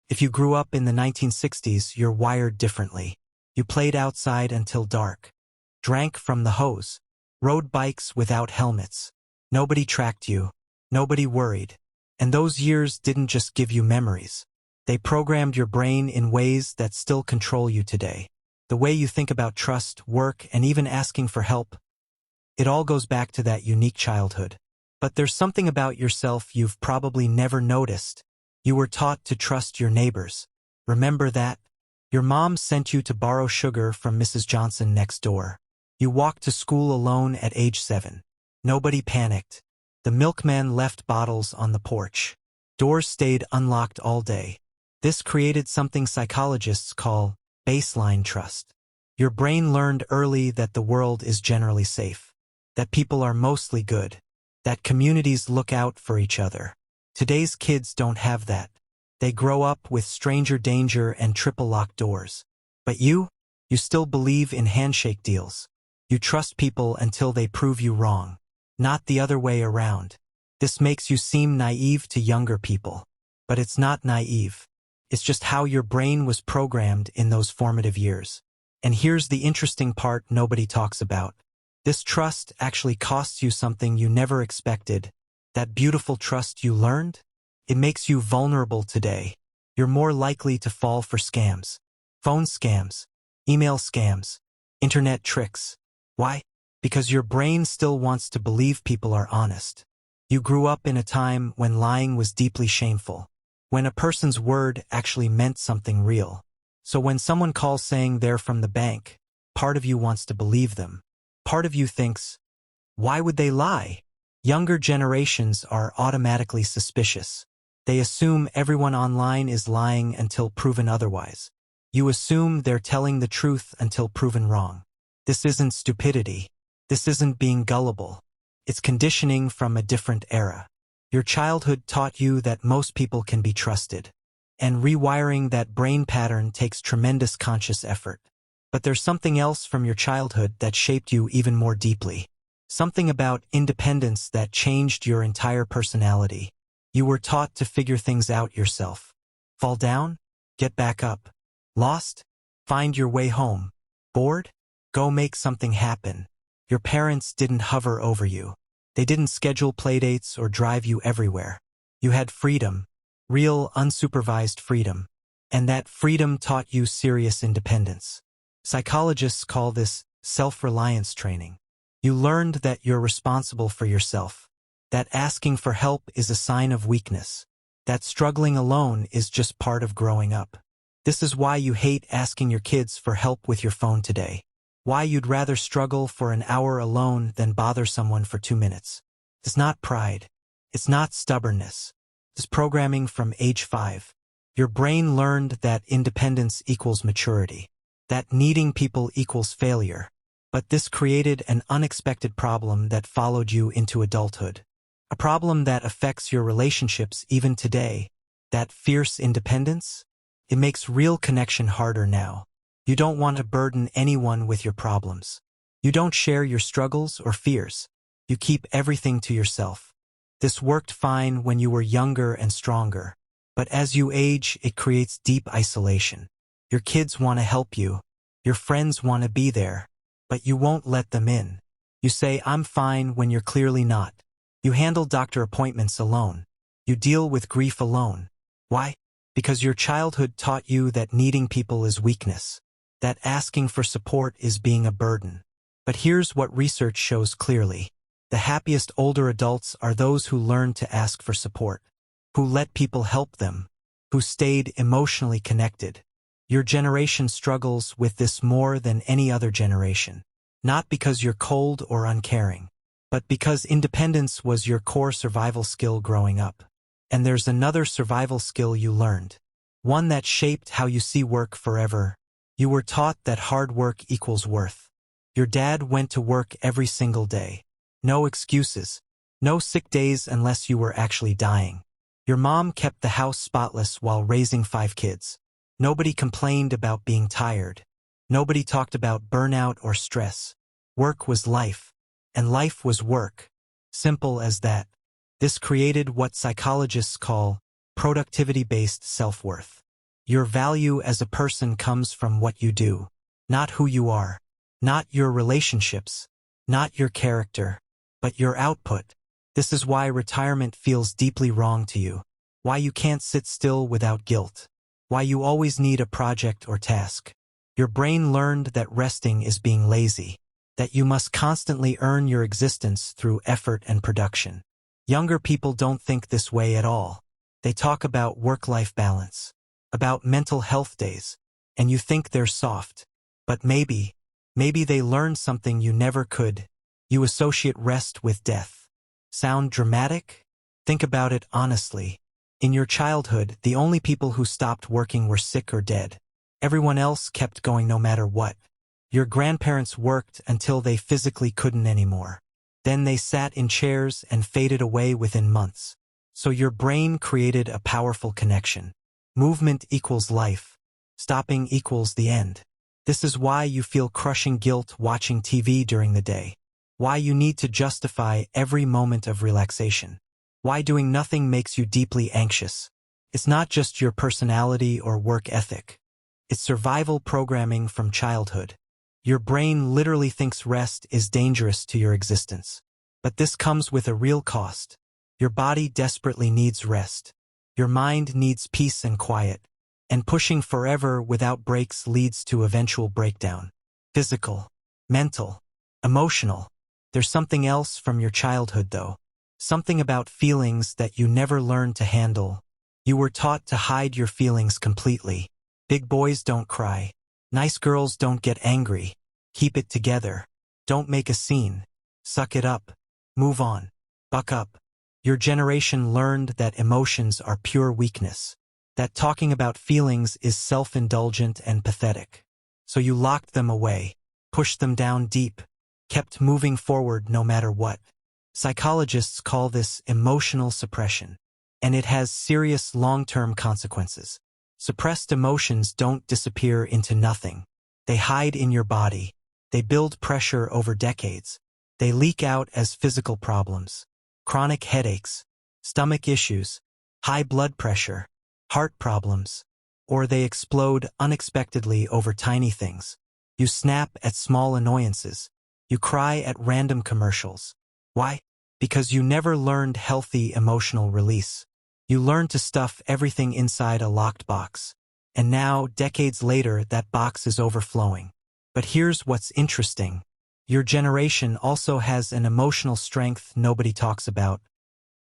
If you grew up in the 1960s, you're wired differently. You played outside until dark, drank from the hose, rode bikes without helmets. Nobody tracked you. Nobody worried. And those years didn't just give you memories. They programmed your brain in ways that still control you today. The way you think about trust, work, and even asking for help. It all goes back to that unique childhood. But there's something about yourself you've probably never noticed. You were taught to trust your neighbors. Remember that? Your mom sent you to borrow sugar from Mrs. Johnson next door. You walked to school alone at age 7. Nobody panicked. The milkman left bottles on the porch. Doors stayed unlocked all day. This created something psychologists call baseline trust. Your brain learned early that the world is generally safe, that people are mostly good, that communities look out for each other. Today's kids don't have that. They grow up with stranger danger and triple locked doors. But you still believe in handshake deals. You trust people until they prove you wrong, not the other way around. This makes you seem naive to younger people. But it's not naive. It's just how your brain was programmed in those formative years. And here's the interesting part nobody talks about. This trust actually costs you something you never expected. That beautiful trust you learned? It makes you vulnerable today. You're more likely to fall for scams. Phone scams, email scams, internet tricks. Why? Because your brain still wants to believe people are honest. You grew up in a time when lying was deeply shameful, when a person's word actually meant something real. So when someone calls saying they're from the bank, part of you wants to believe them. Part of you thinks, why would they lie? Younger generations are automatically suspicious. They assume everyone online is lying until proven otherwise. You assume they're telling the truth until proven wrong. This isn't stupidity. This isn't being gullible. It's conditioning from a different era. Your childhood taught you that most people can be trusted. And rewiring that brain pattern takes tremendous conscious effort. But there's something else from your childhood that shaped you even more deeply. Something about independence that changed your entire personality. You were taught to figure things out yourself. Fall down? Get back up. Lost? Find your way home. Bored? Go make something happen. Your parents didn't hover over you. They didn't schedule playdates or drive you everywhere. You had freedom, real unsupervised freedom. And that freedom taught you serious independence. Psychologists call this self-reliance training. You learned that you're responsible for yourself, that asking for help is a sign of weakness, that struggling alone is just part of growing up. This is why you hate asking your kids for help with your phone today. Why you'd rather struggle for an hour alone than bother someone for 2 minutes. It's not pride. It's not stubbornness. It's programming from age 5. Your brain learned that independence equals maturity, that needing people equals failure. But this created an unexpected problem that followed you into adulthood. A problem that affects your relationships even today. That fierce independence? It makes real connection harder now. You don't want to burden anyone with your problems. You don't share your struggles or fears. You keep everything to yourself. This worked fine when you were younger and stronger. But as you age, it creates deep isolation. Your kids want to help you. Your friends want to be there. But you won't let them in. You say, I'm fine when you're clearly not. You handle doctor appointments alone. You deal with grief alone. Why? Because your childhood taught you that needing people is weakness, that asking for support is being a burden. But here's what research shows clearly. The happiest older adults are those who learn to ask for support, who let people help them, who stayed emotionally connected. Your generation struggles with this more than any other generation. Not because you're cold or uncaring, but because independence was your core survival skill growing up. And there's another survival skill you learned. One that shaped how you see work forever. You were taught that hard work equals worth. Your dad went to work every single day. No excuses. No sick days unless you were actually dying. Your mom kept the house spotless while raising 5 kids. Nobody complained about being tired. Nobody talked about burnout or stress. Work was life, and life was work. Simple as that. This created what psychologists call productivity-based self-worth. Your value as a person comes from what you do, not who you are, not your relationships, not your character, but your output. This is why retirement feels deeply wrong to you, why you can't sit still without guilt, why you always need a project or task. Your brain learned that resting is being lazy, that you must constantly earn your existence through effort and production. Younger people don't think this way at all. They talk about work-life balance, about mental health days, and you think they're soft. But maybe they learned something you never could. You associate rest with death. Sound dramatic? Think about it honestly. In your childhood, the only people who stopped working were sick or dead. Everyone else kept going no matter what. Your grandparents worked until they physically couldn't anymore. Then they sat in chairs and faded away within months. So your brain created a powerful connection. Movement equals life. Stopping equals the end. This is why you feel crushing guilt watching TV during the day. Why you need to justify every moment of relaxation. Why doing nothing makes you deeply anxious. It's not just your personality or work ethic. It's survival programming from childhood. Your brain literally thinks rest is dangerous to your existence. But this comes with a real cost. Your body desperately needs rest. Your mind needs peace and quiet. And pushing forever without breaks leads to eventual breakdown. Physical, mental, emotional. There's something else from your childhood though. Something about feelings that you never learned to handle. You were taught to hide your feelings completely. Big boys don't cry. Nice girls don't get angry. Keep it together. Don't make a scene. Suck it up. Move on. Buck up. Your generation learned that emotions are pure weakness. That talking about feelings is self-indulgent and pathetic. So you locked them away, pushed them down deep, kept moving forward no matter what. Psychologists call this emotional suppression, and it has serious long-term consequences. Suppressed emotions don't disappear into nothing. They hide in your body. They build pressure over decades. They leak out as physical problems. Chronic headaches, stomach issues, high blood pressure, heart problems. Or they explode unexpectedly over tiny things. You snap at small annoyances. You cry at random commercials. Why? Because you never learned healthy emotional release. You learned to stuff everything inside a locked box. And now, decades later, that box is overflowing. But here's what's interesting. Your generation also has an emotional strength nobody talks about.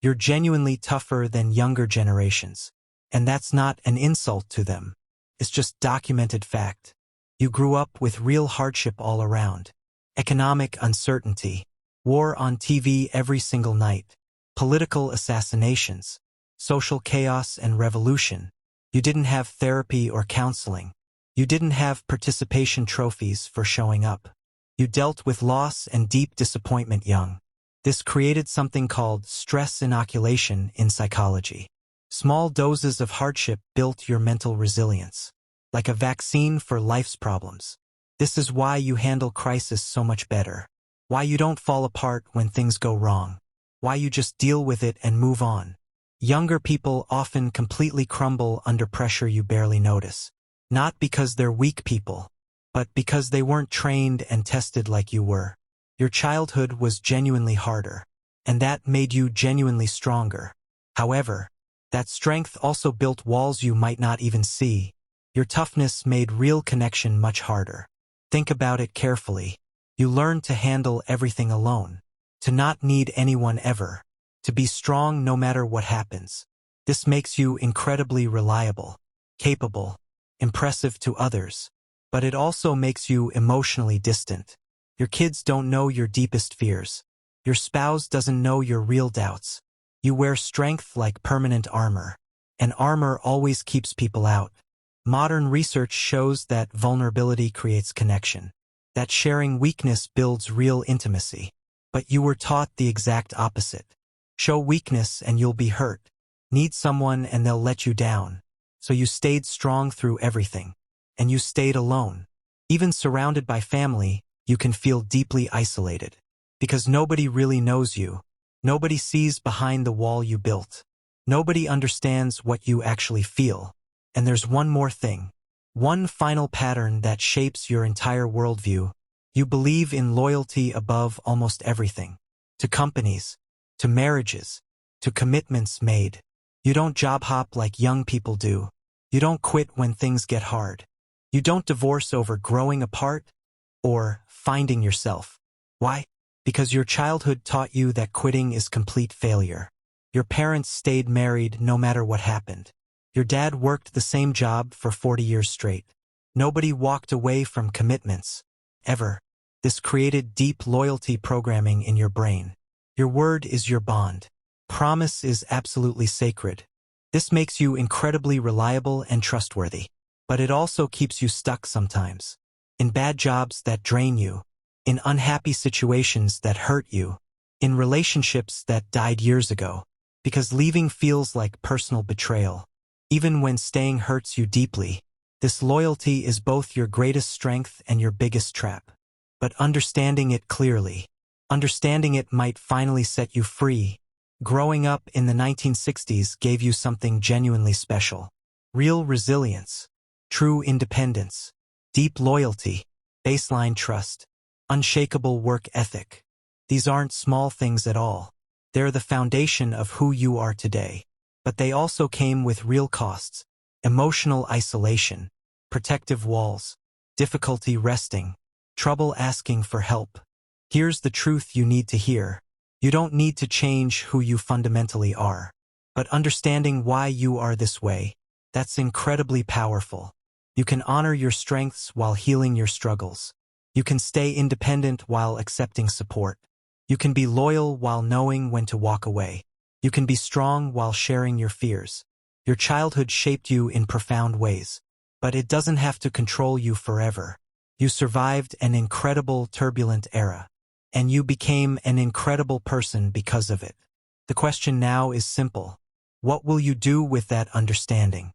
You're genuinely tougher than younger generations. And that's not an insult to them. It's just documented fact. You grew up with real hardship all around. Economic uncertainty. War on TV every single night. Political assassinations. Social chaos and revolution. You didn't have therapy or counseling. You didn't have participation trophies for showing up. You dealt with loss and deep disappointment young. This created something called stress inoculation in psychology. Small doses of hardship built your mental resilience, like a vaccine for life's problems. This is why you handle crisis so much better. Why you don't fall apart when things go wrong. Why you just deal with it and move on. Younger people often completely crumble under pressure you barely notice. Not because they're weak people, but because they weren't trained and tested like you were. Your childhood was genuinely harder, and that made you genuinely stronger. However, that strength also built walls you might not even see. Your toughness made real connection much harder. Think about it carefully. You learned to handle everything alone, to not need anyone ever, to be strong no matter what happens. This makes you incredibly reliable, capable, impressive to others, but it also makes you emotionally distant. Your kids don't know your deepest fears. Your spouse doesn't know your real doubts. You wear strength like permanent armor, and armor always keeps people out. Modern research shows that vulnerability creates connection, that sharing weakness builds real intimacy. But you were taught the exact opposite. Show weakness and you'll be hurt. Need someone and they'll let you down. So you stayed strong through everything. And you stayed alone. Even surrounded by family, you can feel deeply isolated. Because nobody really knows you. Nobody sees behind the wall you built. Nobody understands what you actually feel. And there's one more thing. One final pattern that shapes your entire worldview. You believe in loyalty above almost everything. To companies, to marriages, to commitments made. You don't job hop like young people do. You don't quit when things get hard. You don't divorce over growing apart or finding yourself. Why? Because your childhood taught you that quitting is complete failure. Your parents stayed married no matter what happened. Your dad worked the same job for 40 years straight. Nobody walked away from commitments. Ever. This created deep loyalty programming in your brain. Your word is your bond. Promise is absolutely sacred. This makes you incredibly reliable and trustworthy. But it also keeps you stuck sometimes. In bad jobs that drain you. In unhappy situations that hurt you. In relationships that died years ago. Because leaving feels like personal betrayal. Even when staying hurts you deeply, this loyalty is both your greatest strength and your biggest trap. But understanding it clearly, understanding it might finally set you free. Growing up in the 1960s gave you something genuinely special. Real resilience, true independence, deep loyalty, baseline trust, unshakable work ethic. These aren't small things at all. They're the foundation of who you are today. But they also came with real costs, emotional isolation, protective walls, difficulty resting, trouble asking for help. Here's the truth you need to hear. You don't need to change who you fundamentally are. But understanding why you are this way, that's incredibly powerful. You can honor your strengths while healing your struggles. You can stay independent while accepting support. You can be loyal while knowing when to walk away. You can be strong while sharing your fears. Your childhood shaped you in profound ways, but it doesn't have to control you forever. You survived an incredible turbulent era, and you became an incredible person because of it. The question now is simple. What will you do with that understanding?